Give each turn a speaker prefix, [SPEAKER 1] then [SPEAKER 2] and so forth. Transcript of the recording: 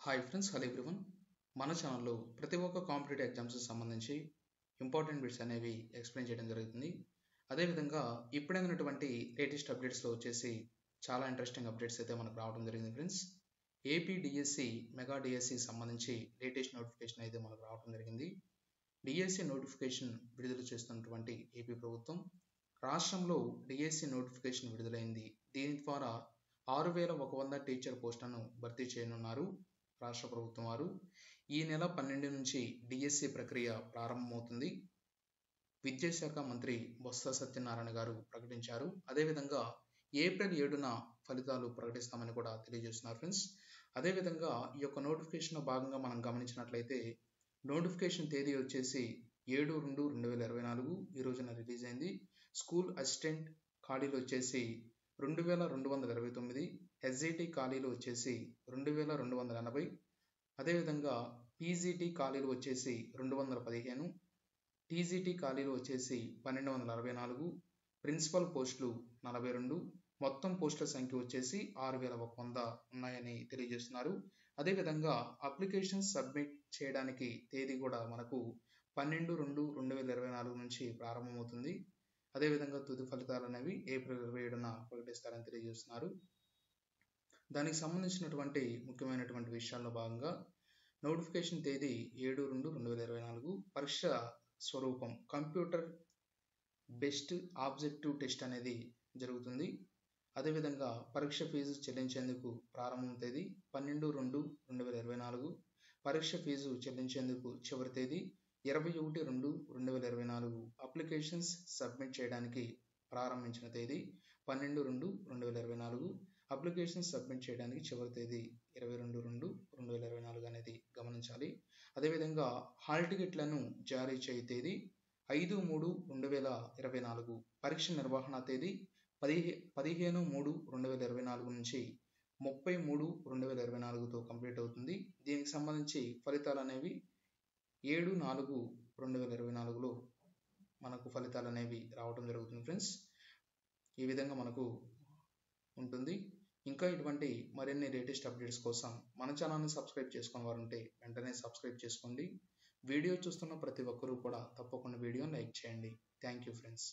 [SPEAKER 1] Hi friends, hello everyone. మన ఛానల్లో ప్రతి ఒక్క కాంపిటేటివ్ ఎగ్జామ్స్కి సంబంధించి ఇంపార్టెంట్ బిట్స్ అనేవి ఎక్స్ప్లెయిన్ చేయడం జరుగుతుంది. అదేవిధంగా ఇప్పుడైనటువంటి లేటెస్ట్ అప్డేట్స్లో వచ్చేసి చాలా ఇంట్రెస్టింగ్ అప్డేట్స్ అయితే మనకు రావడం జరిగింది friends. AP DSC mega DSC సంబంధించి లేటెస్ట్ నోటిఫికేషన్ అయితే మనకు రావడం జరిగింది. డిఎస్సి నోటిఫికేషన్ విడుదల చేస్తున్నటువంటి ఏపీ ప్రభుత్వం రాష్ట్రంలో డిఎస్సి నోటిఫికేషన్ విడుదలైంది. దీని ద్వారా 6,100 టీచర్ పోస్టులను భర్తీ చేయనున్నారు రాష్ట్ర ప్రభుత్వం వారు. ఈ నెల 12 నుంచి డిఎస్సి ప్రక్రియ ప్రారంభమవుతుంది. విద్యాశాఖ మంత్రి బొత్స సత్యనారాయణ గారు ప్రకటించారు. అదేవిధంగా ఏప్రిల్ 7న ఫలితాలు ప్రకటిస్తామని కూడా తెలియజేస్తున్నారు ఫ్రెండ్స్. అదేవిధంగా ఈ యొక్క నోటిఫికేషన్లో భాగంగా మనం గమనించినట్లయితే నోటిఫికేషన్ తేదీ వచ్చేసి 7/2/2024 ఈ రోజున రిలీజ్ అయింది. స్కూల్ అసిస్టెంట్ ఖాళీలు వచ్చేసి 2,229, ఎస్జిటి ఖాళీలు వచ్చేసి 2,280, అదేవిధంగా పీజీటీ ఖాళీలు వచ్చేసి 215, టీజీటీ ఖాళీలు వచ్చేసి 1,264, ప్రిన్సిపల్ పోస్టులు 42, మొత్తం పోస్టుల సంఖ్య వచ్చేసి 6,100 ఉన్నాయని తెలియజేస్తున్నారు. అదేవిధంగా అప్లికేషన్ సబ్మిట్ చేయడానికి తేదీ కూడా మనకు 12/2/2024 నుంచి ప్రారంభమవుతుంది. అదేవిధంగా తుది ఫలితాలు అనేవి ఏప్రిల్ 27న ప్రకటిస్తారని తెలియజేస్తున్నారు. దానికి సంబంధించినటువంటి ముఖ్యమైనటువంటి విషయాల్లో భాగంగా నోటిఫికేషన్ తేదీ 7/2/2024, పరీక్ష స్వరూపం కంప్యూటర్ బేస్డ్ ఆబ్జెక్టివ్ టెస్ట్ అనేది జరుగుతుంది. అదేవిధంగా పరీక్ష ఫీజు చెల్లించేందుకు ప్రారంభం తేదీ 12/2/2024, పరీక్ష ఫీజు చెల్లించేందుకు చివరి తేదీ 21/2/2024, అప్లికేషన్స్ సబ్మిట్ చేయడానికి ప్రారంభించిన తేదీ 12/2/2024, అప్లికేషన్స్ సబ్మిట్ చేయడానికి చివరి తేదీ 22/2/2024 అనేది గమనించాలి. అదేవిధంగా హాల్ టికెట్లను జారీ చేయ తేదీ 5/3/2024, పరీక్ష నిర్వహణ తేదీ 15/3/2024 నుంచి 30/3/2024తో కంప్లీట్ అవుతుంది. దీనికి సంబంధించి ఫలితాలు అనేవి 7/4/2024లో మనకు ఫలితాలు అనేవి రావడం జరుగుతుంది ఫ్రెండ్స్. ఈ విధంగా మనకు ఉంటుంది. ఇంకా ఇటువంటి మరిన్ని లేటెస్ట్ అప్డేట్స్ కోసం మన ఛానల్ని సబ్స్క్రైబ్ చేసుకుని వారు ఉంటే వెంటనే సబ్స్క్రైబ్ చేసుకోండి. వీడియో చూస్తున్న ప్రతి ఒక్కరూ కూడా తప్పకుండా వీడియోని లైక్ చేయండి. Thank you friends.